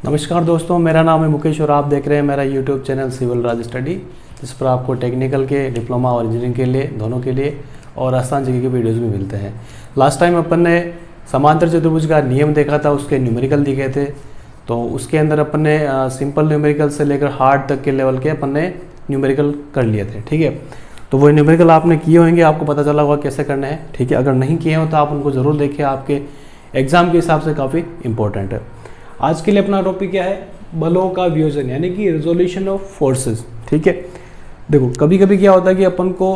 नमस्कार दोस्तों, मेरा नाम है मुकेश और आप देख रहे हैं मेरा यूट्यूब चैनल सिविल राज स्टडी, जिस पर आपको टेक्निकल के, डिप्लोमा और इंजीनियरिंग के लिए, दोनों के लिए और आसान जीके के वीडियोज़ भी मिलते हैं। लास्ट टाइम अपन ने समांतर चतुर्भुज का नियम देखा था, उसके न्यूमेरिकल दिखे थे। तो उसके अंदर अपन ने सिंपल न्यूमेरिकल से लेकर हार्ड तक के लेवल के अपन ने न्यूमेरिकल कर लिए थे। ठीक है, तो वो न्यूमेरिकल आपने किए होंगे, आपको पता चला होगा कैसे करना है। ठीक है, अगर नहीं किए हो तो आप उनको ज़रूर देखिए, आपके एग्ज़ाम के हिसाब से काफ़ी इंपॉर्टेंट है। आज के लिए अपना टॉपिक क्या है? बलों का वियोजन, यानी कि रिजोल्यूशन ऑफ फोर्सेस। ठीक है, देखो कभी कभी क्या होता है कि अपन को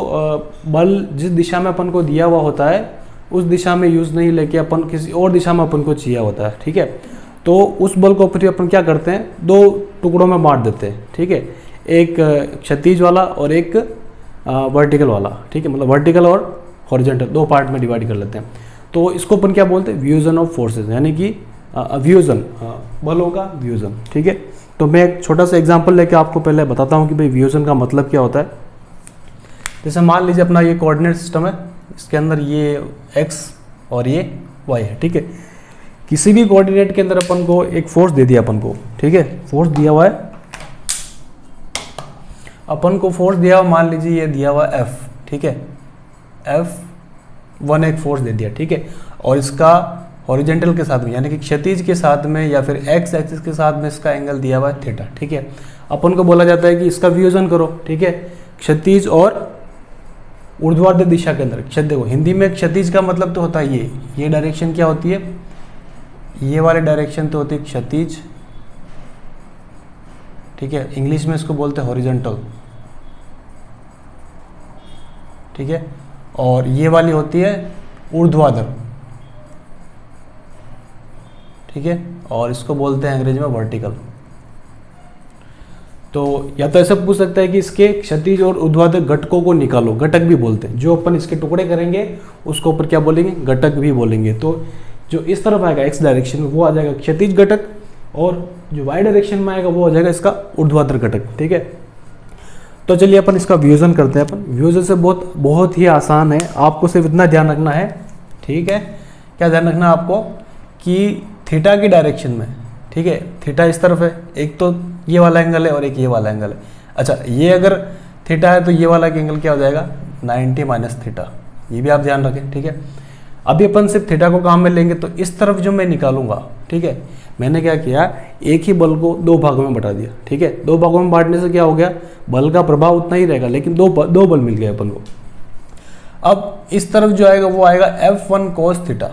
बल जिस दिशा में अपन को दिया हुआ होता है उस दिशा में यूज़ नहीं लेके अपन किसी और दिशा में अपन को चाहिए होता है। ठीक है, तो उस बल को फिर अपन क्या करते हैं, दो टुकड़ों में बांट देते हैं। ठीक है, एक क्षैतिज वाला और एक वर्टिकल वाला। ठीक है, मतलब वर्टिकल और हॉरिजॉन्टल दो पार्ट में डिवाइड कर लेते हैं। तो इसको अपन क्या बोलते हैं? वियोजन ऑफ फोर्सेस, यानी कि वियोजन, बलों का वियोजन। ठीक है, तो मैं एक छोटा सा एग्जांपल लेके आपको पहले बताता हूँ कि भाई वियोजन का मतलब क्या होता है। जैसे मान लीजिए अपना ये कोऑर्डिनेट सिस्टम है, इसके अंदर ये x और ये y है। ठीक है, किसी भी कोऑर्डिनेट के अंदर अपन को एक फोर्स दे दिया अपन को। ठीक है, फोर्स दिया हुआ है अपन को, फोर्स दिया हुआ, मान लीजिए ये दिया हुआ F। ठीक है, F1 एक फोर्स दे दिया। ठीक है, और इसका हॉरिजेंटल के साथ में, यानी कि क्षैतिज के साथ में या फिर एक्स एक्सिस के साथ में इसका एंगल दिया हुआ है थीटा। ठीक है, अपन को बोला जाता है कि इसका वियोजन करो। ठीक है, क्षैतिज और ऊर्ध्वाधर दिशा के अंदर। देखो हिंदी में क्षैतिज का मतलब तो होता है ये डायरेक्शन क्या होती है, ये वाली डायरेक्शन तो होती है क्षैतिज। ठीक है, इंग्लिश में इसको बोलते हैं हॉरिजॉन्टल। ठीक है, और ये वाली होती है ऊर्ध्वाधर। ठीक है, और इसको बोलते हैं अंग्रेजी में वर्टिकल। तो या तो ऐसा पूछ सकता है कि इसके क्षैतिज और ऊर्ध्वाधर घटकों को निकालो, घटक भी बोलते हैं। जो अपन इसके टुकड़े करेंगे उसको ऊपर क्या बोलेंगे? घटक भी बोलेंगे। तो जो इस तरफ आएगा एक्स डायरेक्शन में वो आ जाएगा क्षैतिज घटक, और जो वाई डायरेक्शन में आएगा वो आ जाएगा इसका ऊर्ध्वाधर घटक। ठीक है, तो चलिए अपन इसका वियोजन करते हैं। अपन वियोजन से बहुत ही आसान है, आपको सिर्फ इतना ध्यान रखना है। ठीक है, क्या ध्यान रखना है आपको कि थीटा की डायरेक्शन में, ठीक है, थीटा इस तरफ है, एक तो ये वाला एंगल है और एक ये वाला एंगल है। अच्छा, ये अगर थीटा है तो ये वाला एंगल क्या हो जाएगा? 90 माइनस थीटा। ये भी आप ध्यान रखें। ठीक है, अभी अपन सिर्फ थीटा को काम में लेंगे तो इस तरफ जो मैं निकालूंगा, ठीक है, मैंने क्या किया, एक ही बल को दो भागों में बटा दिया। ठीक है, दो भागों में बांटने से क्या हो गया, बल का प्रभाव उतना ही रहेगा, लेकिन दो बल मिल गए अपन को। अब इस तरफ जो आएगा वो आएगा F1 cos थीटा।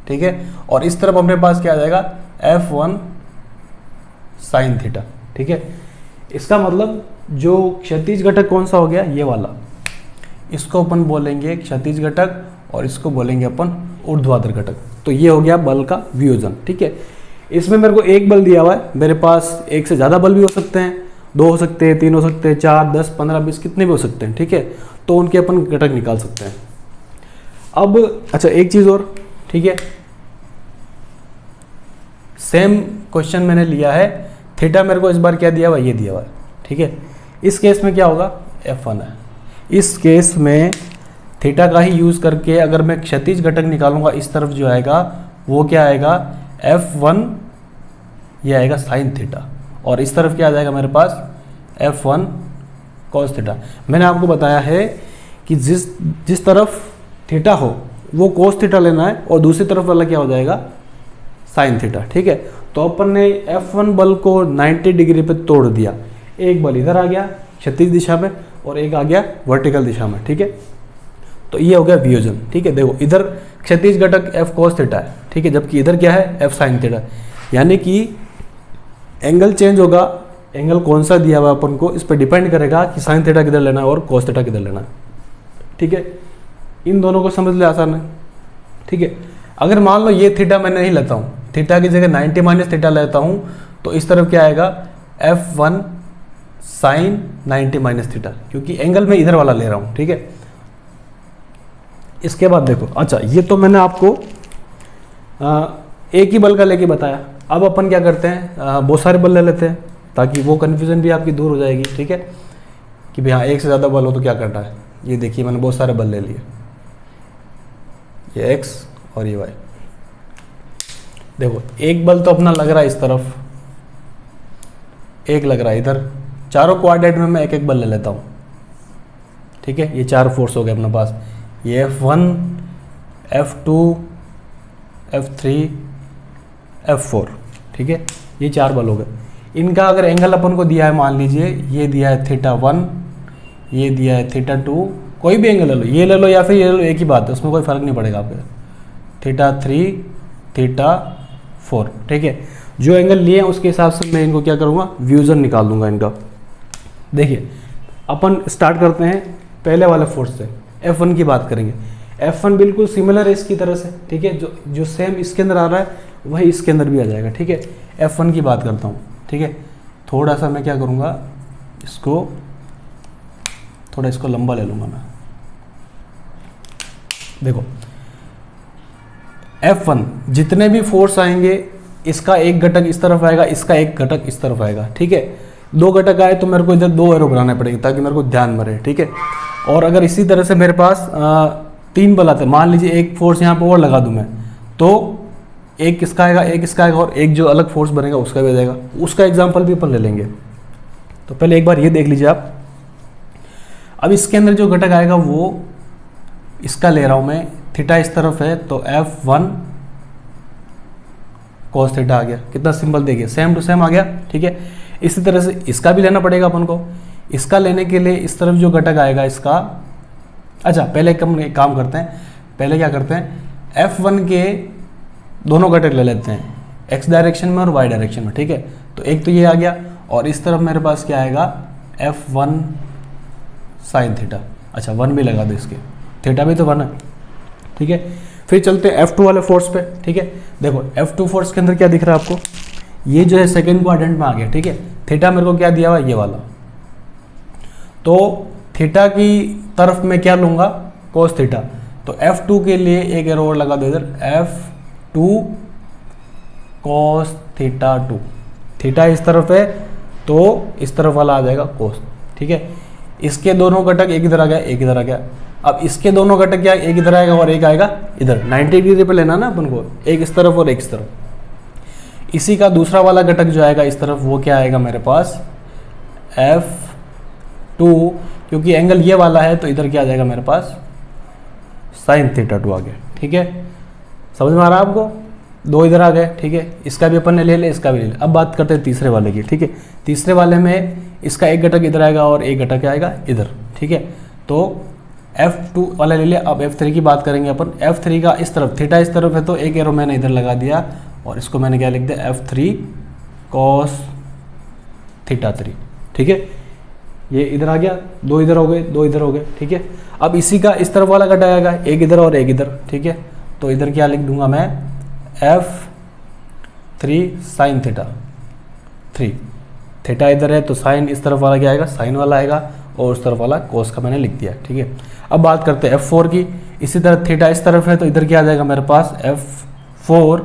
ठीक है, और इस तरफ अपने पास क्या आ जाएगा? F1 sin theta. ठीक है, इसका मतलब जो क्षैतिज घटक कौन सा हो गया? ये वाला, इसको अपन बोलेंगे क्षैतिज घटक और इसको बोलेंगे अपन ऊर्ध्वाधर घटक। तो ये हो गया बल का वियोजन। ठीक है, इसमें मेरे को एक बल दिया हुआ है, मेरे पास एक से ज़्यादा बल भी हो सकते हैं, दो हो सकते हैं, तीन हो सकते हैं, 4, 10, 15, 20, कितने भी हो सकते हैं। ठीक है, तो उनके अपन घटक निकाल सकते हैं। अब अच्छा, एक चीज़ और, ठीक है, सेम क्वेश्चन मैंने लिया है, थीटा मेरे को इस बार क्या दिया हुआ? ये दिया हुआ है। ठीक है, इस केस में क्या होगा? F1 है। इस केस में थीटा का ही यूज़ करके अगर मैं क्षैतिज घटक निकालूंगा, इस तरफ जो आएगा वो क्या आएगा? F1, ये आएगा साइन थीटा, और इस तरफ क्या आ जाएगा मेरे पास? F1 cos theta. मैंने आपको बताया है कि जिस तरफ थीटा हो वो cos थीटा लेना है, और दूसरी तरफ वाला क्या हो जाएगा? Sine theta. ठीक है, तो अपन ने F1 बल को 90 डिग्री पे तोड़ दिया। एक बल इधर आ गया क्षैतिज दिशा में और एक आ गया वर्टिकल दिशा में। ठीक है, तो ये हो गया वियोजन। ठीक है, देखो इधर क्षैतिज घटक F cos थीटा है। ठीक है, जबकि इधर क्या है? F sin theta. यानी कि एंगल चेंज होगा, एंगल कौन सा दिया हुआ अपन को, इस पर डिपेंड करेगा कि साइन थीटा किधर लेना है और cos थीटा किधर लेना है। ठीक है, इन दोनों को समझ ले, आसान है। ठीक है, अगर मान लो ये थीटा मैं नहीं लेता हूँ, थीटा की जगह 90 माइनस थीटा लेता हूँ, तो इस तरफ क्या आएगा? F1 साइन 90 माइनस थीटा, क्योंकि एंगल मैं इधर वाला ले रहा हूँ। ठीक है, इसके बाद देखो, अच्छा ये तो मैंने आपको एक ही बल का लेके बताया। अब अपन क्या करते हैं, बहुत सारे बल ले लेते हैं, ताकि वो कन्फ्यूजन भी आपकी दूर हो जाएगी। ठीक है, कि भाई हाँ एक से ज़्यादा बल हो तो क्या करना है। ये देखिए मैंने बहुत सारे बल ले लिए, ये x और ये y। देखो एक बल तो अपना लग रहा है इस तरफ, एक लग रहा है इधर, चारों क्वाड्रेंट में मैं एक एक बल ले लेता हूँ, ठीक है। ये 4 फोर्स हो गए अपने पास, ये F1, F2, F3, F4, ठीक है। ये 4 बल हो गए। इनका अगर एंगल अपन को दिया है, मान लीजिए ये दिया है θ1, ये दिया है θ2, कोई भी एंगल ले लो, ये ले लो या फिर ये ले लो, एक ही बात है, उसमें कोई फर्क नहीं पड़ेगा आपके, θ3, θ4, ठीक है। जो एंगल लिए हैं उसके हिसाब से मैं इनको क्या करूँगा, व्यूजन निकाल दूंगा इनका। देखिए अपन स्टार्ट करते हैं पहले वाले फोर्स से, F1 की बात करेंगे। F1 बिल्कुल सिमिलर है इसकी तरह से, ठीक है। जो सेम इसके अंदर आ रहा है वही इसके अंदर भी आ जाएगा, ठीक है। F1 की बात करता हूँ, ठीक है। थोड़ा सा मैं क्या करूँगा, थोड़ा इसको लंबा ले लूँगा मैं। देखो F1 जितने भी फोर्स आएंगे, इसका एक घटक इस तरफ आएगा, इसका एक घटक इस तरफ आएगा, ठीक है। 2 घटक आए तो मेरे को इधर 2 एरो बनाने पड़ेंगे ताकि मेरे को ध्यान में रहे, ठीक है। और अगर इसी तरह से मेरे पास 3 बल आते हैं, मान लीजिए एक फोर्स यहाँ पर और लगा दूँ मैं, तो एक इसका आएगा, एक इसका आएगा, और एक जो अलग फोर्स बनेगा उसका भी आ जाएगा। उसका एग्जाम्पल भी अपन ले लेंगे। तो पहले एक बार ये देख लीजिए आप। अब इसके अंदर जो घटक आएगा वो इसका ले रहा हूँ मैं, थीटा इस तरफ है तो F1 cos थीटा आ गया। कितना सिंपल, देखिए सेम टू सेम आ गया, ठीक है। इसी तरह से इसका भी लेना पड़ेगा अपन को। इसका लेने के लिए इस तरफ जो घटक आएगा इसका, अच्छा पहले हम एक काम करते हैं, पहले क्या करते हैं, F1 के दोनों घटक ले लेते हैं, x डायरेक्शन में और y डायरेक्शन में, ठीक है। तो एक तो ये आ गया, और इस तरफ मेरे पास क्या आएगा, F1 साइन थीटा। अच्छा 1 भी लगा दो इसके, थीटा भी तो 1 है, ठीक है। फिर चलते हैं F2 वाले फोर्स पे, ठीक है। देखो F2 फोर्स के अंदर क्या दिख रहा है आपको, ये जो है सेकेंड क्वाड्रेंट में आ गया, ठीक है। थीटा मेरे को क्या दिया हुआ, ये वाला। तो थीटा की तरफ मैं क्या लूँगा, कोस थीटा। तो F2 के लिए एक एरो और लगा दो इधर, F2 cos थीटा 2। थीटा इस तरफ है तो इस तरफ वाला आ जाएगा कोस, ठीक है। इसके दोनों घटक एक इधर आ गया, एक इधर आ गया। अब इसके दोनों घटक क्या, एक इधर आएगा और एक आएगा इधर। 90 डिग्री पे लेना ना अपन को, एक इस तरफ और एक इस तरफ। इसी का दूसरा वाला घटक जो आएगा इस तरफ, वो क्या आएगा मेरे पास, F2, क्योंकि एंगल ये वाला है तो इधर क्या आ जाएगा मेरे पास, साइन थीटा 2 आ गया, ठीक है। समझ में आ रहा है आपको, 2 इधर आ गए, ठीक है। इसका भी अपन ने ले लिया, इसका भी ले लिया। अब बात करते हैं तीसरे वाले की, ठीक है। तीसरे वाले में इसका एक घटक इधर आएगा और एक घटक आएगा इधर, ठीक है। तो F2 वाला ले लिया। अब F3 की बात करेंगे अपन। F3 का इस तरफ, थीटा इस तरफ है तो एक एरो मैंने इधर लगा दिया, और इसको मैंने क्या लिख दिया, F3 cos थीटा 3, ठीक है। ये इधर आ गया, 2 इधर हो गए, 2 इधर हो गए, ठीक है। अब इसी का इस तरफ वाला घटक आएगा, एक इधर और एक इधर, ठीक है। तो इधर क्या लिख दूंगा मैं, F3 साइन थीटा 3। थीटा इधर है तो साइन इस तरफ वाला क्या आएगा, साइन वाला आएगा, और उस तरफ वाला कोस का मैंने लिख दिया, ठीक है। अब बात करते हैं F4 की। इसी तरह थीटा इस तरफ है तो इधर क्या आ जाएगा मेरे पास, F4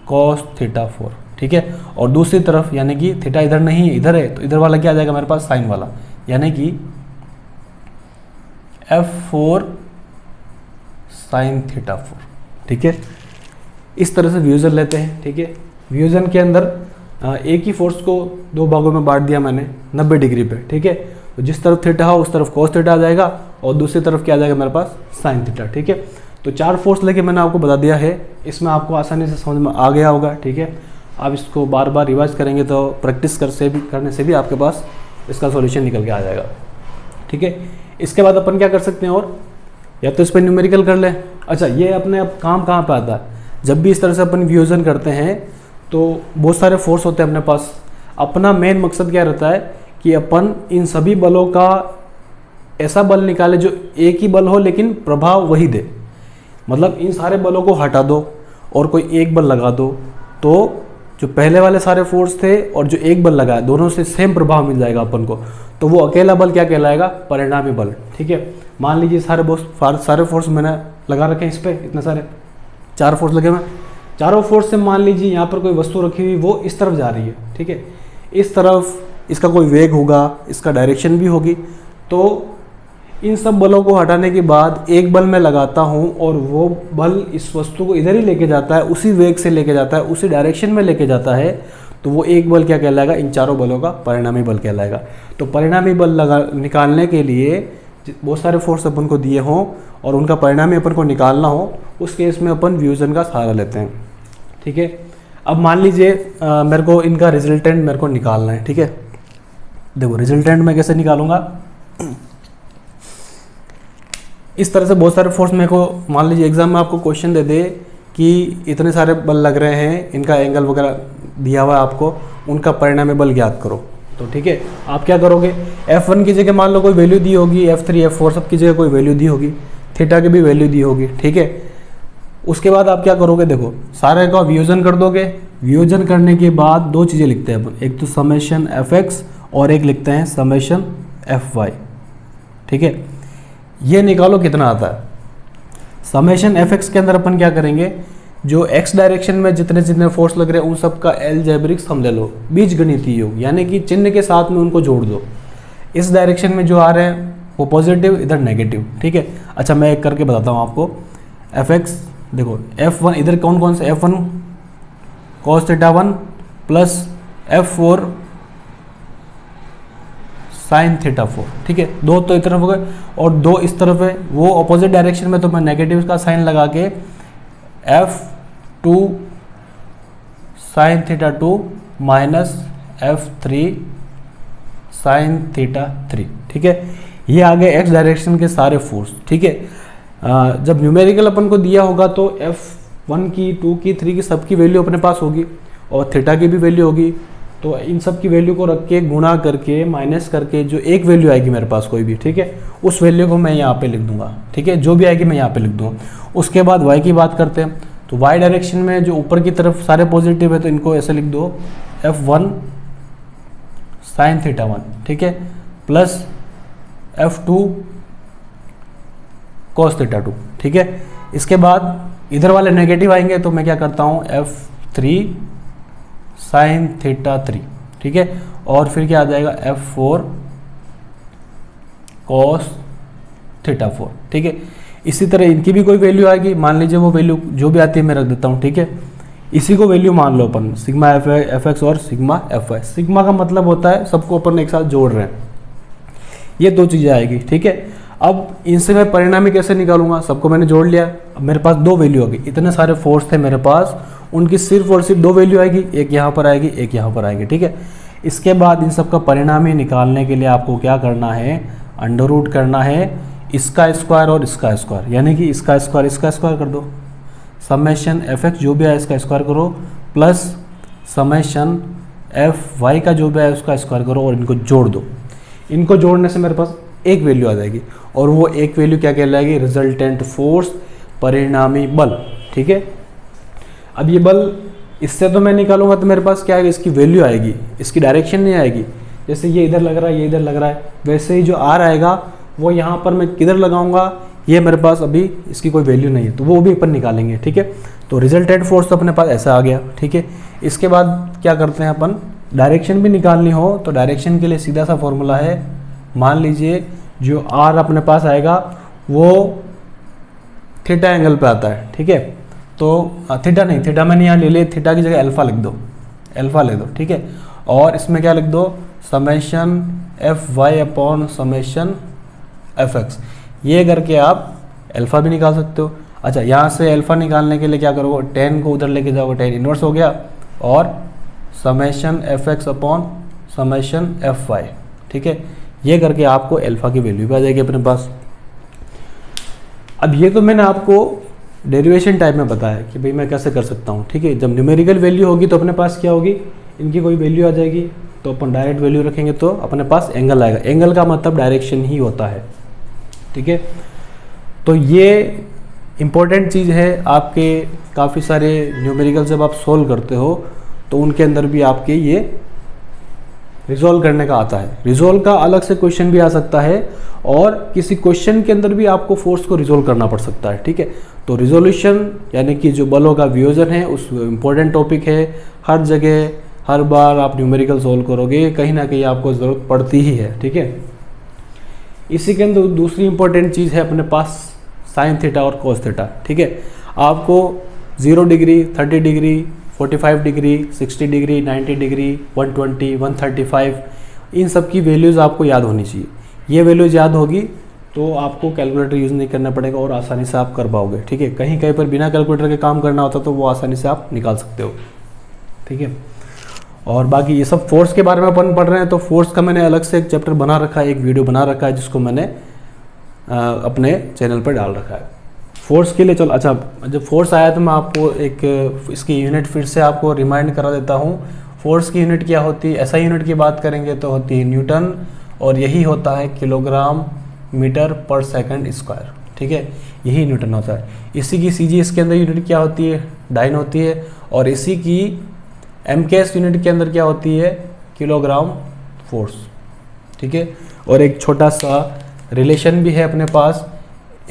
cos थीटा 4, ठीक है। और दूसरी तरफ यानी कि थीटा इधर नहीं है, इधर है, तो इधर वाला क्या आ जाएगा मेरे पास, साइन वाला, यानी कि F4 साइन थीटा 4, ठीक है। इस तरह से व्यूजन लेते हैं, ठीक है। व्यूजन के अंदर एक ही फोर्स को 2 भागों में बांट दिया मैंने 90 डिग्री पे, ठीक है। तो जिस तरफ थीटा हो उस तरफ cos थीटा आ जाएगा, और दूसरी तरफ क्या आ जाएगा मेरे पास, साइन थीटा, ठीक है। तो 4 फोर्स लेके मैंने आपको बता दिया है, इसमें आपको आसानी से समझ में आ गया होगा, ठीक है। आप इसको बार बार रिवाइज करेंगे तो प्रैक्टिस करने से भी आपके पास इसका सॉल्यूशन निकल के आ जाएगा, ठीक है। इसके बाद अपन क्या कर सकते हैं, और या तो इस पर न्यूमेरिकल कर लें। अच्छा ये अपने अब काम कहाँ पे आता है, जब भी इस तरह से अपन व्यूजन करते हैं तो बहुत सारे फोर्स होते हैं अपने पास। अपना मेन मकसद क्या रहता है कि अपन इन सभी बलों का ऐसा बल निकाले जो एक ही बल हो लेकिन प्रभाव वही दे। मतलब इन सारे बलों को हटा दो और कोई एक बल लगा दो, तो जो पहले वाले सारे फोर्स थे और जो एक बल लगाया, दोनों से सेम प्रभाव मिल जाएगा अपन को। तो वो अकेला बल क्या कहलाएगा, परिणामी बल, ठीक है। मान लीजिए सारे फोर्स मैंने लगा रखे हैं इस पर, इतने सारे 4 फोर्स लगे हुए। चारों फोर्स से मान लीजिए यहाँ पर कोई वस्तु रखी हुई, वो इस तरफ जा रही है, ठीक है। इस तरफ इसका कोई वेग होगा, इसका डायरेक्शन भी होगी। तो इन सब बलों को हटाने के बाद एक बल मैं लगाता हूँ और वो बल इस वस्तु को इधर ही लेके जाता है, उसी वेग से लेके जाता है, उसी डायरेक्शन में लेके जाता है। तो वो एक बल क्या कहलाएगा, इन चारों बलों का परिणामी बल कहलाएगा। तो परिणामी बल निकालने के लिए बहुत सारे फोर्स अपन को दिए हों और उनका परिणामी अपन को निकालना हो, उस केस में अपन वियोजन का सहारा लेते हैं। ठीक है, अब मान लीजिए मेरे को इनका रिजल्टेंट मेरे को निकालना है। ठीक है, देखो रिजल्टेंट मैं कैसे निकालूंगा, इस तरह से बहुत सारे फोर्स मेरे को, मान लीजिए एग्जाम में आपको क्वेश्चन दे दे कि इतने सारे बल लग रहे हैं, इनका एंगल वगैरह दिया हुआ है आपको, उनका परिणामी बल ज्ञात करो। तो ठीक है, आप क्या करोगे, F1 की जगह मान लो कोई वैल्यू दी होगी, F3 F4 सब की जगह कोई वैल्यू दी होगी, थीटा की भी वैल्यू दी होगी। ठीक है, उसके बाद आप क्या करोगे, देखो सारे का वियोजन कर दोगे। वियोजन करने के बाद दो चीज़ें लिखते हैं अपन, एक तो समेशन Fx और एक लिखते हैं समेशन Fy। ठीक है, ये निकालो कितना आता है। समेशन Fx के अंदर अपन क्या करेंगे, जो x डायरेक्शन में जितने जितने फोर्स लग रहे हैं उन सब का अलजेब्रिक सम ले लो, बीजगणितीय योग, यानी कि चिन्ह के साथ में उनको जोड़ दो। इस डायरेक्शन में जो आ रहे हैं वो पॉजिटिव, इधर नेगेटिव। ठीक है, अच्छा मैं एक करके बताता हूँ आपको। Fx देखो, F1 इधर कौन कौन से, F1 cos theta 1 plus F4 sine theta 4। ठीक है, दो तो इस तरफ हो गए और दो इस तरफ है, वो अपोजिट डायरेक्शन में, तो मैं नेगेटिव का साइन लगा के F2 sine theta 2 minus F3 sine theta 3। ठीक है, ये आ गए x डायरेक्शन के सारे फोर्स। ठीक है, जब न्यूमेरिकल अपन को दिया होगा तो F1 की, 2 की, 3 की सबकी वैल्यू अपने पास होगी और थीटा की भी वैल्यू होगी। तो इन सब की वैल्यू को रख के गुणा करके माइनस करके जो एक वैल्यू आएगी मेरे पास कोई भी, ठीक है, उस वैल्यू को मैं यहाँ पे लिख दूंगा। ठीक है, जो भी आएगी मैं यहाँ पे लिख दूंगा। उसके बाद y की बात करते हैं, तो y डायरेक्शन में जो ऊपर की तरफ सारे पॉजिटिव है तो इनको ऐसे लिख दो, F1 साइन थीटा 1। ठीक है, प्लस F2 cos थीटा 2। ठीक है, इसके बाद इधर वाले नेगेटिव आएंगे तो मैं क्या करता हूँ, F3 साइन थीटा 3। ठीक है, और फिर क्या आ जाएगा, F4 cos थीटा 4। ठीक है, इसी तरह इनकी भी कोई वैल्यू आएगी, मान लीजिए वो वैल्यू जो भी आती है मैं रख देता हूँ। ठीक है, इसी को वैल्यू मान लो अपन, सिग्मा Fx और सिग्मा Fy। सिग्मा का मतलब होता है सबको अपन एक साथ जोड़ रहे हैं, ये दो चीज़ें आएगी। ठीक है, अब इनसे मैं परिणामी कैसे निकालूंगा, सबको मैंने जोड़ लिया, अब मेरे पास दो वैल्यू होगी, इतने सारे फोर्स थे मेरे पास, उनकी सिर्फ और सिर्फ दो वैल्यू आएगी, एक यहाँ पर आएगी, एक यहाँ पर आएगी। ठीक है, इसके बाद इन सब का परिणामी निकालने के लिए आपको क्या करना है, अंडर रूट करना है इसका स्क्वायर और इसका स्क्वायर, यानी कि इसका स्क्वायर कर दो, समेशन Fx जो भी है इसका स्क्वायर करो, प्लस समेशन Fy का जो भी है उसका स्क्वायर करो और इनको जोड़ दो। इनको जोड़ने से मेरे पास एक वैल्यू आ जाएगी और वो एक वैल्यू क्या कहलाएगी, रिजल्टेंट फोर्स, परिणामी बल। ठीक है, अब ये बल इससे तो मैं निकालूंगा तो मेरे पास क्या आएगा, इसकी वैल्यू आएगी, इसकी डायरेक्शन नहीं आएगी। जैसे ये इधर लग रहा है, ये इधर लग रहा है, वैसे ही जो आर आएगा वो यहाँ पर मैं किधर लगाऊंगा, ये मेरे पास अभी इसकी कोई वैल्यू नहीं है, तो वो भी अपन निकालेंगे। ठीक है, तो रिजल्टेंट फोर्स तो अपने पास ऐसा आ गया। ठीक है, इसके बाद क्या करते हैं अपन, डायरेक्शन भी निकालनी हो तो डायरेक्शन के लिए सीधा सा फॉर्मूला है, मान लीजिए जो आर अपने पास आएगा वो थीटा एंगल पे आता है। ठीक है, तो थीटा नहीं, थीटा मैंने यहाँ ले लिया, थीटा की जगह अल्फा लिख दो, अल्फा ले दो। ठीक है, और इसमें क्या लिख दो, summation Fy upon summation Fx, ये करके आप अल्फा भी निकाल सकते हो। अच्छा, यहाँ से अल्फा निकालने के लिए क्या करोगे, टेन को उधर लेके जाओगे, टेन इन्वर्स हो गया, और summation Fx upon summation Fy। ठीक है, ये करके आपको अल्फा की वैल्यू भी आ जाएगी अपने पास। अब ये तो मैंने आपको डेरिवेशन टाइप में बताया कि भाई मैं कैसे कर सकता हूँ। ठीक है, जब न्यूमेरिकल वैल्यू होगी तो अपने पास क्या होगी, इनकी कोई वैल्यू आ जाएगी, तो अपन डायरेक्ट वैल्यू रखेंगे तो अपने पास एंगल आएगा। एंगल का मतलब डायरेक्शन ही होता है। ठीक है, तो ये इम्पोर्टेंट चीज़ है आपके, काफ़ी सारे न्यूमेरिकल जब आप सोल्व करते हो तो उनके अंदर भी आपके ये रिजॉल्व करने का आता है। रिजॉल्व का अलग से क्वेश्चन भी आ सकता है और किसी क्वेश्चन के अंदर भी आपको फोर्स को रिजॉल्व करना पड़ सकता है। ठीक है, तो रिजोल्यूशन यानी कि जो बलों का वियोजन है उस इम्पोर्टेंट टॉपिक है। हर जगह हर बार आप न्यूमेरिकल सोल्व करोगे, कहीं ना कहीं आपको ज़रूरत पड़ती ही है। ठीक है, इसी के अंदर दूसरी इंपॉर्टेंट चीज़ है अपने पास साइन थीटा और कोस थीटा। ठीक है, आपको 0 degree, 30 degree, 45 degree, 60 degree, 90 degree, 120, 135, इन सब की वैल्यूज़ आपको याद होनी चाहिए। ये वैल्यूज़ याद होगी तो आपको कैलकुलेटर यूज़ नहीं करना पड़ेगा और आसानी से आप कर पाओगे। ठीक है, कहीं कहीं पर बिना कैलकुलेटर के काम करना होता तो वो आसानी से आप निकाल सकते हो। ठीक है, और बाकी ये सब फोर्स के बारे में अपन पढ़ रहे हैं, तो फोर्स का मैंने अलग से एक चैप्टर बना रखा है, एक वीडियो बना रखा है जिसको मैंने अपने चैनल पर डाल रखा है फोर्स के लिए। चलो अच्छा, जब फोर्स आया तो मैं आपको एक इसकी यूनिट फिर से आपको रिमाइंड करा देता हूँ। फोर्स की यूनिट क्या होती है, ऐसा यूनिट की बात करेंगे तो होती है न्यूटन, और यही होता है किलोग्राम मीटर पर सेकंड स्क्वायर। ठीक है, यही न्यूटन होता है। इसी की सीजी इसके अंदर यूनिट क्या होती है, डाइन होती है, और इसी की एमकेएस यूनिट के अंदर क्या होती है, किलोग्राम फोर्स। ठीक है, और एक छोटा सा रिलेशन भी है अपने पास,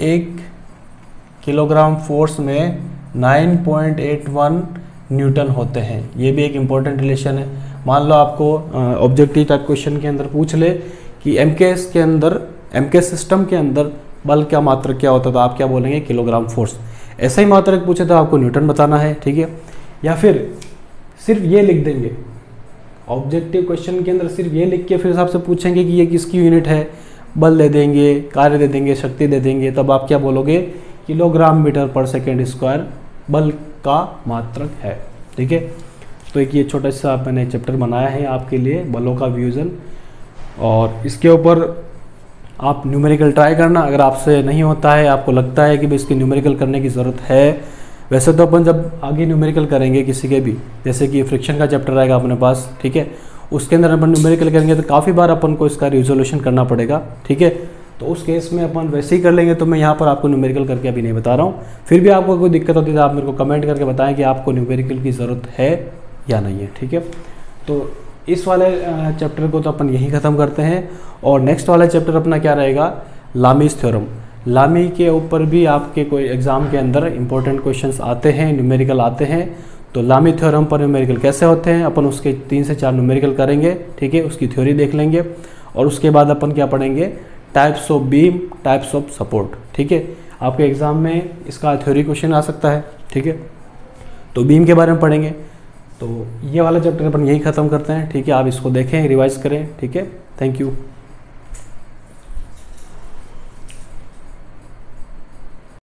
1 किलोग्राम फोर्स में 9.81 न्यूटन होते हैं। ये भी एक इम्पोर्टेंट रिलेशन है। मान लो आपको ऑब्जेक्टिव टाइप क्वेश्चन के अंदर पूछ ले कि एमकेएस के अंदर, एमकेएस सिस्टम के अंदर बल का मात्रक क्या होता है, तो आप क्या बोलेंगे, किलोग्राम फोर्स। ऐसा ही मात्रक पूछे तो आपको न्यूटन बताना है। ठीक है, या फिर सिर्फ ये लिख देंगे, ऑब्जेक्टिव क्वेश्चन के अंदर सिर्फ ये लिख के फिर आपसे पूछेंगे कि ये किसकी यूनिट है, बल दे देंगे, कार्य दे देंगे, शक्ति दे देंगे, तब आप क्या बोलोगे, किलोग्राम मीटर पर सेकेंड स्क्वायर बल का मात्रक है। ठीक है, तो एक ये छोटा सा मैंने चैप्टर बनाया है आपके लिए, बलों का वियोजन, और इसके ऊपर आप न्यूमेरिकल ट्राई करना। अगर आपसे नहीं होता है, आपको लगता है कि भाई इसकी न्यूमेरिकल करने की ज़रूरत है, वैसे तो अपन जब आगे न्यूमेरिकल करेंगे किसी के भी, जैसे कि फ्रिक्शन का चैप्टर आएगा अपने पास, ठीक है, उसके अंदर अपन न्यूमेरिकल करेंगे तो काफ़ी बार अपन को इसका रिजोल्यूशन करना पड़ेगा। ठीक है, तो उस केस में अपन वैसे ही कर लेंगे, तो मैं यहाँ पर आपको न्यूमेरिकल करके अभी नहीं बता रहा हूँ। फिर भी आपको कोई दिक्कत होती है तो आप मेरे को कमेंट करके बताएं कि आपको न्यूमेरिकल की ज़रूरत है या नहीं है। ठीक है, तो इस वाले चैप्टर को तो अपन यहीं ख़त्म करते हैं, और नेक्स्ट वाला चैप्टर अपना क्या रहेगा, लामीज़ थ्योरम। लामी के ऊपर भी आपके कोई एग्ज़ाम के अंदर इंपॉर्टेंट क्वेश्चंस आते हैं, न्यूमेरिकल आते हैं। तो लामी थ्योरम पर न्यूमेरिकल कैसे होते हैं, अपन उसके 3 से 4 न्यूमेरिकल करेंगे। ठीक है, उसकी थ्योरी देख लेंगे, और उसके बाद अपन क्या पढ़ेंगे, types of beam, types of support. ठीक है, आपके एग्ज़ाम में इसका थ्योरी क्वेश्चन आ सकता है। ठीक है, तो बीम के बारे में पढ़ेंगे। तो ये वाला चैप्टर अपन यही ख़त्म करते हैं। ठीक है, आप इसको देखें, रिवाइज करें। ठीक है, थैंक यू।